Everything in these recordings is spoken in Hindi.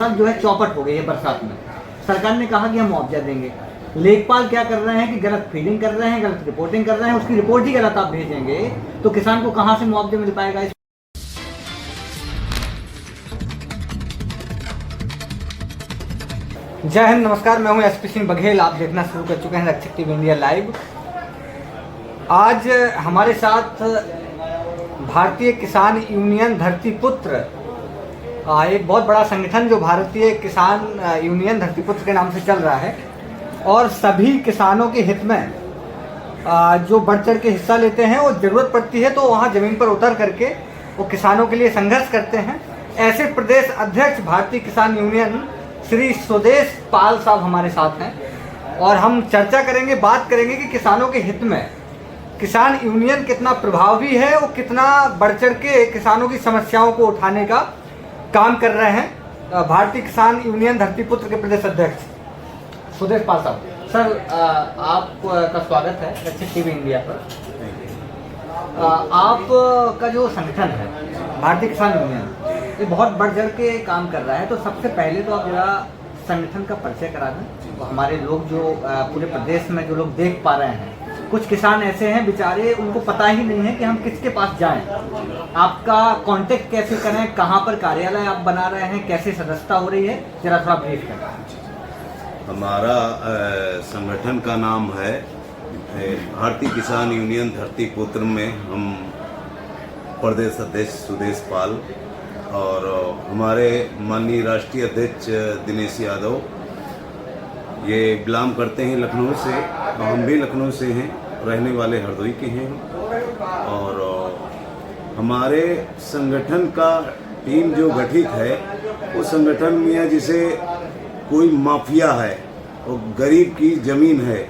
जो है चौपट हो गई है बरसात में। सरकार ने कहा कि हम मुआवजा देंगे। लेखपाल क्या कर रहे हैं कि गलत फीडिंग कर रहे हैं, गलत रिपोर्टिंग कर रहे हैं। उसकी रिपोर्ट ही गलत आप भेजेंगे तो किसान को कहां से मुआवजा मिल पाएगा। जय हिंद, नमस्कार। मैं हूं एसपी सिंह बघेल। आप देखना शुरू कर चुके हैं रक्षक टीवी इंडिया लाइव। आज हमारे साथ भारतीय किसान यूनियन धरतीपुत्र, एक बहुत बड़ा संगठन जो भारतीय किसान यूनियन धरतीपुत्र के नाम से चल रहा है और सभी किसानों के हित में जो बढ़ चढ़ के हिस्सा लेते हैं और ज़रूरत पड़ती है तो वहाँ ज़मीन पर उतर करके वो किसानों के लिए संघर्ष करते हैं। ऐसे प्रदेश अध्यक्ष भारतीय किसान यूनियन श्री स्वदेश पाल साहब हमारे साथ हैं और हम चर्चा करेंगे, बात करेंगे कि किसानों के हित में किसान यूनियन कितना प्रभावी है और कितना बढ़ चढ़ के किसानों की समस्याओं को उठाने का काम कर रहे हैं। भारतीय किसान यूनियन धरतीपुत्र के प्रदेश अध्यक्ष स्वदेश पाल साहब। सर, आपका स्वागत है रक्षक टीवी इंडिया पर। आपका जो संगठन है भारतीय किसान यूनियन, ये बहुत बढ़ चढ़ के काम कर रहा है, तो सबसे पहले तो आप जरा संगठन का परिचय करा दें। तो हमारे लोग जो पूरे प्रदेश में जो लोग देख पा रहे हैं, कुछ किसान ऐसे हैं बेचारे, उनको पता ही नहीं है कि हम किसके पास जाएं। आपका कांटेक्ट कैसे करें, कहां पर कार्यालय आप बना रहे हैं, कैसे सदस्यता हो रही है, जरा थोड़ा ब्रीफ करें। हमारा संगठन का नाम है भारतीय किसान यूनियन धरतीपुत्र में हम प्रदेश अध्यक्ष सुदेश पाल और हमारे माननीय राष्ट्रीय अध्यक्ष दिनेश यादव ये बिलोंग करते हैं लखनऊ से। हम भी लखनऊ से हैं, रहने वाले हरदोई के हैं। और हमारे संगठन का टीम जो गठित है वो संगठन में जिसे कोई माफिया है और गरीब की ज़मीन है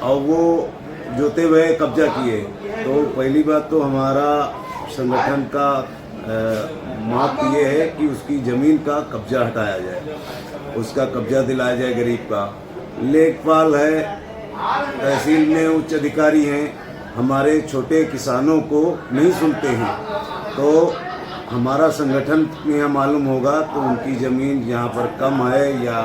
और वो जोते हुए कब्जा किए, तो पहली बात तो हमारा संगठन का माप ये है कि उसकी ज़मीन का कब्जा हटाया जाए, उसका कब्जा दिलाया जाए गरीब का। लेखपाल है, तहसील में उच्च अधिकारी हैं, हमारे छोटे किसानों को नहीं सुनते हैं, तो हमारा संगठन में मालूम होगा तो उनकी ज़मीन यहाँ पर कम है या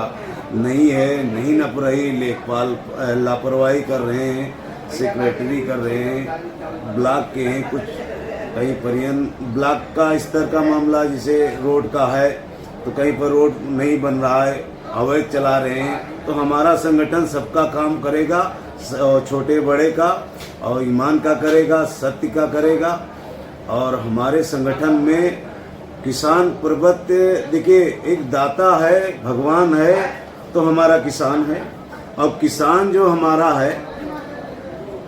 नहीं है, नहीं नप रही। लेखपाल लापरवाही कर रहे हैं, सेक्रेटरी कर रहे हैं, ब्लॉक के हैं कुछ, कहीं परियन ब्लॉक का स्तर का मामला जिसे रोड का है तो कहीं पर रोड नहीं बन रहा है, अवैध चला रहे हैं। तो हमारा संगठन सबका काम करेगा, छोटे बड़े का और ईमान का करेगा, सत्य का करेगा। और हमारे संगठन में किसान पर्वत, देखिए एक दाता है, भगवान है, तो हमारा किसान है। अब किसान जो हमारा है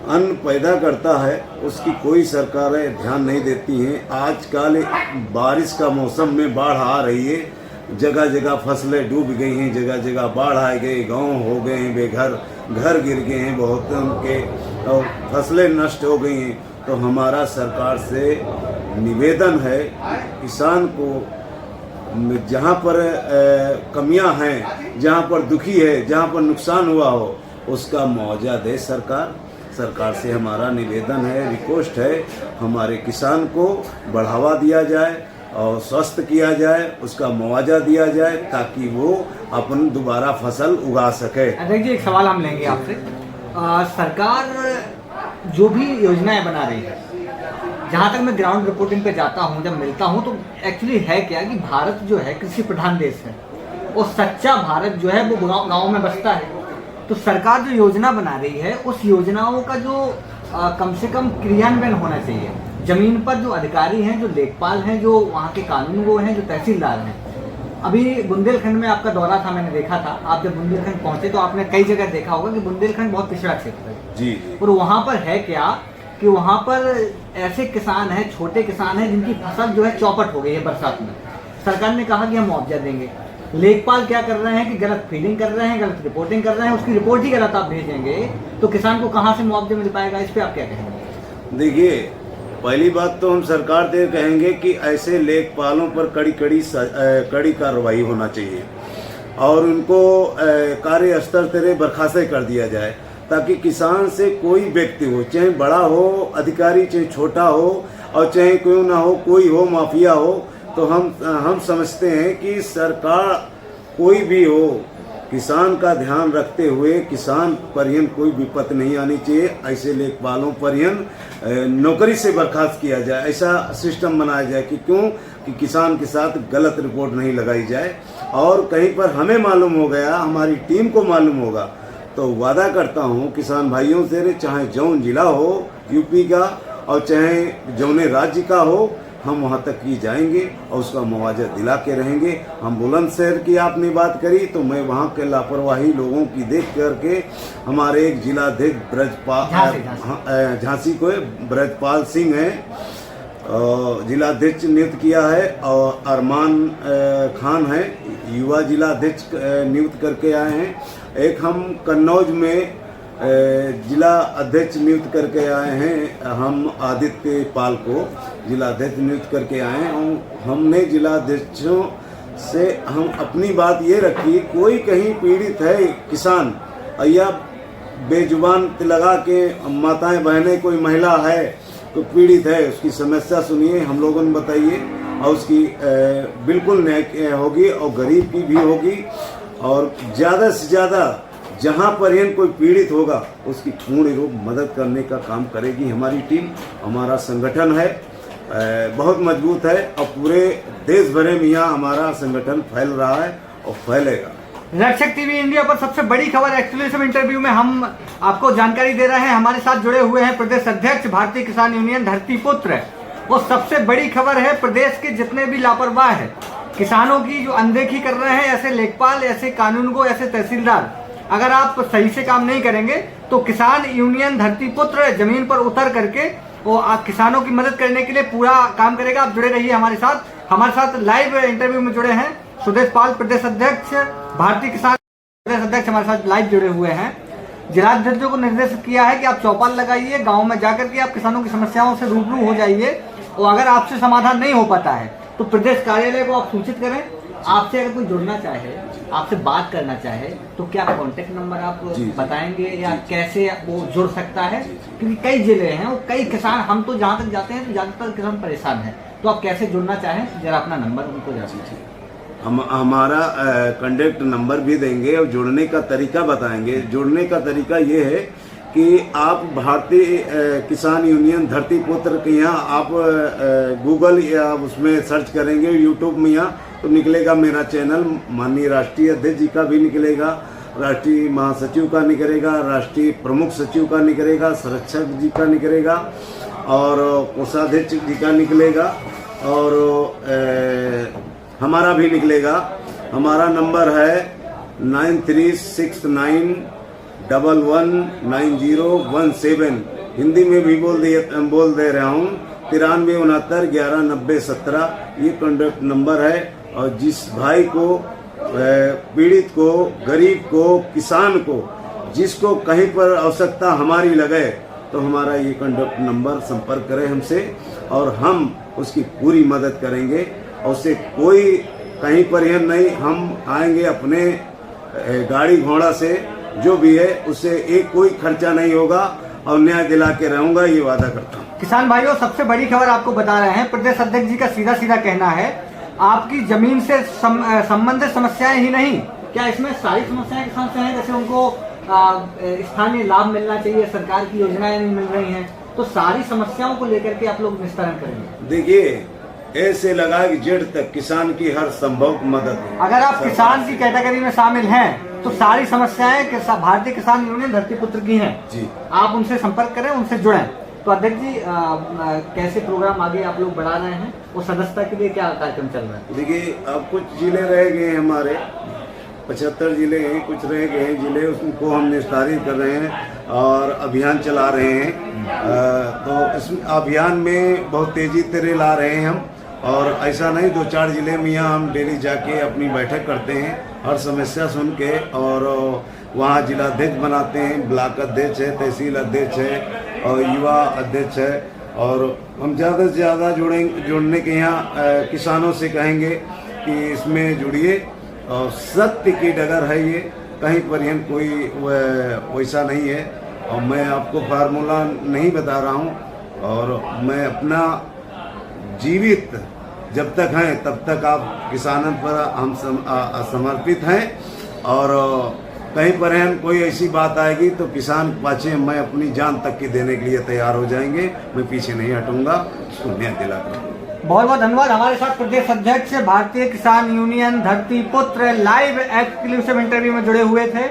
अन्न पैदा करता है, उसकी कोई सरकारें ध्यान नहीं देती हैं। आजकल बारिश का मौसम में बाढ़ आ रही है, जगह जगह फसलें डूब गई हैं, जगह जगह बाढ़ आ गई, गांव हो गए हैं बेघर, घर गिर गए हैं बहुत के और फसलें नष्ट हो गई हैं। तो हमारा सरकार से निवेदन है, किसान को जहाँ पर कमियां हैं, जहाँ पर दुखी है, जहाँ पर नुकसान हुआ हो, उसका मुआवजा दे सरकार। सरकार से हमारा निवेदन है, रिक्वेस्ट है, हमारे किसान को बढ़ावा दिया जाए और स्वस्थ किया जाए, उसका मुआवजा दिया जाए ताकि वो अपन दोबारा फसल उगा सके। अध्यक्ष जी, एक सवाल हम लेंगे आपसे। सरकार जो भी योजनाएं बना रही है, जहाँ तक मैं ग्राउंड रिपोर्टिंग पे जाता हूँ, जब मिलता हूँ, तो एक्चुअली है क्या कि भारत जो है कृषि प्रधान देश है और सच्चा भारत जो है वो गाँव में बसता है। तो सरकार जो योजना बना रही है उस योजनाओं का जो कम से कम क्रियान्वयन होना चाहिए। जमीन पर जो अधिकारी हैं, जो लेखपाल हैं, जो वहाँ के कानूनगो हैं, जो तहसीलदार हैं। अभी बुंदेलखंड में आपका दौरा था, मैंने देखा था। आप जब बुंदेलखंड पहुँचे तो आपने कई जगह देखा होगा कि बुंदेलखंड बहुत पिछड़ा क्षेत्र है जी। और वहाँ पर है क्या कि वहाँ पर ऐसे किसान हैं, छोटे किसान हैं, जिनकी फसल जो है चौपट हो गई है बरसात में। सरकार ने कहा कि हम मुआवजा देंगे। लेखपाल क्या कर रहे हैं कि गलत फीडिंग कर रहे हैं, गलत रिपोर्टिंग कर रहे हैं। उसकी रिपोर्ट ही गलत आप भेजेंगे तो किसान को कहां से मुआवजा मिल पाएगा। इस पे आप क्या कहेंगे? देखिए, पहली बात तो हम सरकार से कहेंगे कि ऐसे लेखपालों पर कड़ी कार्रवाई होना चाहिए और उनको कार्य स्तर से बर्खास्त कर दिया जाए, ताकि किसान से कोई व्यक्ति हो, चाहे बड़ा हो अधिकारी, चाहे छोटा हो और चाहे कोई ना हो, कोई हो माफिया हो, तो हम समझते हैं कि सरकार कोई भी हो, किसान का ध्यान रखते हुए किसान परिहन कोई विपत्ति नहीं आनी चाहिए। ऐसे लेखपालों परिहन नौकरी से बर्खास्त किया जाए, ऐसा सिस्टम बनाया जाए कि क्यों कि किसान के साथ गलत रिपोर्ट नहीं लगाई जाए। और कहीं पर हमें मालूम हो गया, हमारी टीम को मालूम होगा, तो वादा करता हूँ किसान भाइयों से, चाहे जौन जिला हो यूपी का और चाहे जौने राज्य का हो, हम वहाँ तक ही जाएंगे और उसका मुआवजा दिला के रहेंगे। हम बुलंदशहर की आपने बात करी, तो मैं वहाँ के लापरवाही लोगों की देख करके हमारे एक जिलाध्यक्ष ब्रजपाल झांसी को ब्रजपाल सिंह है, जिलाध्यक्ष नियुक्त किया है, और अरमान खान है युवा जिलाध्यक्ष नियुक्त करके आए हैं। एक हम कन्नौज में जिला अध्यक्ष नियुक्त करके आए हैं, हम आदित्य पाल को जिला अध्यक्ष नियुक्त करके आए हैं। और हमने जिला अध्यक्षों से हम अपनी बात ये रखी, कोई कहीं पीड़ित है किसान या बेजुबान लगा के माताएं बहनें कोई महिला है तो पीड़ित है, उसकी समस्या सुनिए, हम लोगों ने बताइए, और उसकी बिल्कुल न्याय होगी और गरीब की भी होगी। और ज़्यादा से ज़्यादा जहाँ पर कोई पीड़ित होगा उसकी पूर्ण रूप मदद करने का काम करेगी हमारी टीम। हमारा संगठन है बहुत मजबूत है और पूरे देश भर में यहाँ हमारा संगठन फैल रहा है और फैलेगा। रक्षक टीवी इंडिया पर सबसे बड़ी खबर एक्सक्लूसिव इंटरव्यू में हम आपको जानकारी दे रहे हैं। हमारे साथ जुड़े हुए हैं प्रदेश अध्यक्ष भारतीय किसान यूनियन धरतीपुत्र। वो सबसे बड़ी खबर है, प्रदेश के जितने भी लापरवाह है किसानों की जो अनदेखी कर रहे हैं, ऐसे लेखपाल, ऐसे कानूनगो, ऐसे तहसीलदार, अगर आप सही से काम नहीं करेंगे तो किसान यूनियन धरतीपुत्र जमीन पर उतर करके वो किसानों की मदद करने के लिए पूरा काम करेगा। आप जुड़े रहिए हमारे साथ लाइव इंटरव्यू में जुड़े हैं सुदेश पाल, प्रदेश अध्यक्ष भारतीय किसान प्रदेश अध्यक्ष हमारे साथ लाइव जुड़े हुए हैं। जिलाध्यक्षों को निर्देश किया है कि आप चौपाल लगाइए, गाँव में जाकर के आप किसानों की समस्याओं से रूबरू हो जाइए, और अगर आपसे समाधान नहीं हो पाता है तो प्रदेश कार्यालय को आप सूचित करें। आपसे अगर कोई जुड़ना चाहे, आपसे बात करना चाहे, तो क्या कांटेक्ट नंबर आप बताएंगे या कैसे वो जुड़ सकता है? क्योंकि कई जिले हैं और कई किसान, हम तो जहाँ तक जाते हैं तो ज़्यादातर किसान परेशान हैं, तो आप कैसे जुड़ना चाहें जरा अपना नंबर उनको जा दीजिए। हम हमारा कांटेक्ट नंबर भी देंगे और जुड़ने का तरीका बताएंगे। जुड़ने का तरीका ये है कि आप भारतीय किसान यूनियन धरतीपुत्र के यहाँ आप गूगल या उसमें सर्च करेंगे, यूट्यूब में यहाँ तो निकलेगा मेरा चैनल, माननीय राष्ट्रीय अध्यक्ष जी का भी निकलेगा, राष्ट्रीय महासचिव का निकलेगा, राष्ट्रीय प्रमुख सचिव का निकलेगा, संरक्षक जी का निकलेगा और कोषाध्यक्ष जी का निकलेगा और हमारा भी निकलेगा। हमारा नंबर है 9369119017। हिंदी में भी बोल दे रहा हूँ, 9369119017 ये कॉन्टैक्ट नंबर है। और जिस भाई को, पीड़ित को, गरीब को, किसान को, जिसको कहीं पर आवश्यकता हमारी लगे तो हमारा ये कॉन्टैक्ट नंबर संपर्क करें हमसे और हम उसकी पूरी मदद करेंगे। और उससे कोई कहीं पर यह नहीं, हम आएंगे अपने गाड़ी घोड़ा से, जो भी है उससे एक कोई खर्चा नहीं होगा और न्याय दिला के रहूंगा, ये वादा करता हूँ। किसान भाइयों, सबसे बड़ी खबर आपको बता रहे हैं, प्रदेश अध्यक्ष जी का सीधा सीधा कहना है आपकी जमीन से संबंधित समस्याएं ही नहीं, क्या इसमें सारी समस्याएं किसान से हैं? जैसे उनको स्थानीय लाभ मिलना चाहिए, सरकार की योजनाएं नहीं मिल रही हैं, तो सारी समस्याओं को लेकर के आप लोग निस्तारण करेंगे। देखिए, ऐसे लगा कि जेड़ तक किसान की हर संभव मदद। अगर आप किसान की कैटेगरी में शामिल हैं तो सारी समस्याएं भारतीय किसान यूनियन धरतीपुत्र की हैं जी। आप उनसे संपर्क करें, उनसे जुड़ें। तो अध्यक्ष जी, कैसे प्रोग्राम आगे आप लोग बढ़ा रहे हैं, वो सदस्यता के लिए क्या कार्यक्रम चल रहा है? देखिए, अब कुछ जिले रह गए हैं, हमारे 75 जिले हैं, कुछ रह गए हैं जिले, उसको हम निस्तारित कर रहे हैं और अभियान चला रहे हैं। तो इस अभियान में बहुत तेजी से ला रहे हैं हम, और ऐसा नहीं 2-4 जिले में यहाँ हम डेली जाके अपनी बैठक करते हैं, हर समस्या सुन के, और वहाँ जिला अध्यक्ष बनाते हैं, ब्लॉक अध्यक्ष है, तहसील अध्यक्ष है और युवा अध्यक्ष है। और हम ज़्यादा से ज़्यादा जुड़ने के यहाँ किसानों से कहेंगे कि इसमें जुड़िए, और सत्य की डगर है ये, कहीं पर यह कोई वैसा नहीं है। और मैं आपको फार्मूला नहीं बता रहा हूँ, और मैं अपना जीवित जब तक हैं तब तक आप किसानों पर हम समर्पित हैं, और कहीं पर हैं कोई ऐसी बात आएगी तो किसान पाछे मैं अपनी जान तक की देने के लिए तैयार हो जाएंगे, मैं पीछे नहीं हटूंगा, उसको न्याय दिलाकर। बहुत बहुत धन्यवाद। हमारे साथ प्रदेश अध्यक्ष भारतीय किसान यूनियन धरती पुत्र लाइव एक्सक्लूसिव इंटरव्यू में जुड़े हुए थे।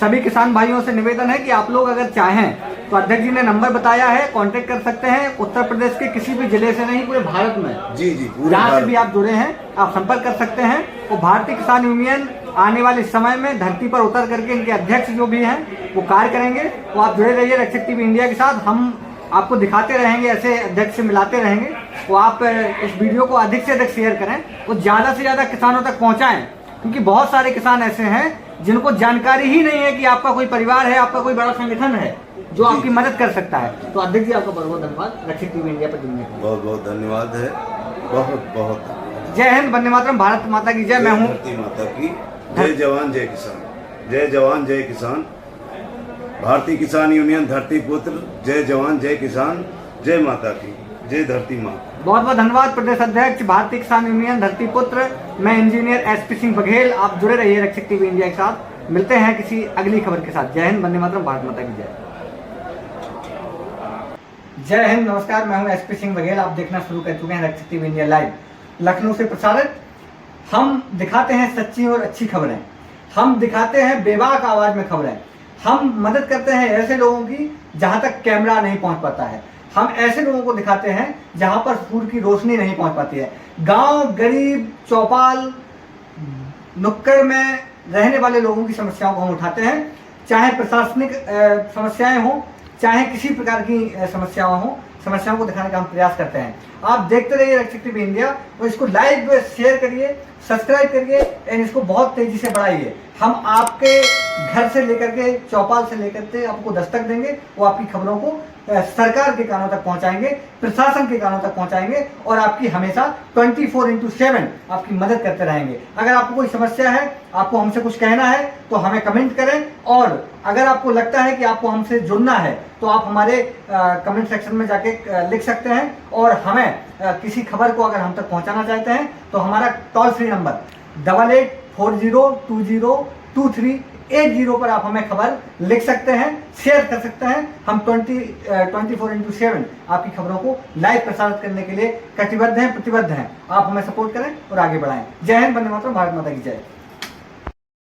सभी किसान भाइयों से निवेदन है कि आप लोग अगर चाहें तो अध्यक्ष जी ने नंबर बताया है, कांटेक्ट कर सकते हैं। उत्तर प्रदेश के किसी भी जिले से नहीं, पूरे भारत में जी जहाँ से भी आप जुड़े हैं आप संपर्क कर सकते हैं। वो भारतीय किसान यूनियन आने वाले समय में धरती पर उतर करके इनके अध्यक्ष जो भी हैं वो कार्य करेंगे। तो आप जुड़े रहिए रक्षक टीवी इंडिया के साथ, हम आपको दिखाते रहेंगे, ऐसे अध्यक्ष से मिलाते रहेंगे। तो आप इस वीडियो को अधिक से अधिक शेयर करें और ज़्यादा से ज़्यादा किसानों तक पहुँचाएं, क्योंकि बहुत सारे किसान ऐसे हैं जिनको जानकारी ही नहीं है कि आपका कोई परिवार है, आपका कोई बड़ा संगठन है जो आपकी मदद कर सकता है। तो अध्यक्ष जी आपका बहुत बहुत धन्यवाद रक्षक टीवी इंडिया पर जुड़ने के लिए। बहुत बहुत धन्यवाद है, बहुत बहुत। जय हिंद, वंदे मातरम, भारत माता की जय। मैं हूँ धरती माता की जय। जवान जय किसान, जय जवान जय किसान। भारतीय किसान यूनियन धरती पुत्र, जय जवान जय किसान, जय माता की जय, धरती माँ। बहुत बहुत धन्यवाद प्रदेश अध्यक्ष भारतीय किसान यूनियन धरती पुत्र। मैं इंजीनियर एसपी सिंह बघेल। आप जुड़े रहिए रक्षक टीवी इंडिया के साथ। मिलते हैं किसी अगली खबर के साथ। जय हिंद, वंदे मातरम, भारत माता की जय। जय हिंद, नमस्कार, मैं हूं एसपी सिंह बघेल। आप देखना शुरू कर चुके हैं रक्षक टीवी इंडिया लाइव, लखनऊ से प्रसारित। हम दिखाते हैं सच्ची और अच्छी खबरें, हम दिखाते हैं बेबाक आवाज में खबरें, हम मदद करते हैं ऐसे लोगों की जहां तक कैमरा नहीं पहुंच पाता है, हम ऐसे लोगों को दिखाते हैं जहां पर सूर्य की रोशनी नहीं पहुंच पाती है। गांव, गरीब, चौपाल, नुक्कड़ में रहने वाले लोगों की समस्याओं को हम उठाते हैं, चाहे प्रशासनिक समस्याएं हों, चाहे किसी प्रकार की समस्याओं हो, समस्याओं को दिखाने का हम प्रयास करते हैं। आप देखते रहिए रक्षक टीवी इंडिया और इसको लाइक शेयर करिए, सब्सक्राइब करिए और इसको बहुत तेजी से बढ़ाइए। हम आपके घर से लेकर के, चौपाल से लेकर के आपको दस्तक देंगे, वो आपकी खबरों को सरकार के कानों तक पहुंचाएंगे, प्रशासन के कानों तक पहुंचाएंगे और आपकी हमेशा 24/7 आपकी मदद करते रहेंगे। अगर आपको कोई समस्या है, आपको हमसे कुछ कहना है तो हमें कमेंट करें, और अगर आपको लगता है कि आपको हमसे जुड़ना है तो आप हमारे कमेंट सेक्शन में जाके लिख सकते हैं। और हमें किसी खबर को अगर हम तक पहुंचाना चाहते हैं तो हमारा टोल फ्री नंबर 8840232380 पर आप हमें खबर लिख सकते हैं, शेयर कर सकते हैं। हम 24/7 आपकी खबरों को लाइव प्रसारित करने के लिए कटिबद्ध हैं, प्रतिबद्ध हैं। आप हमें सपोर्ट करें और आगे बढ़ाएं। जय हिंद, वंदे मातरम, भारत माता की जय।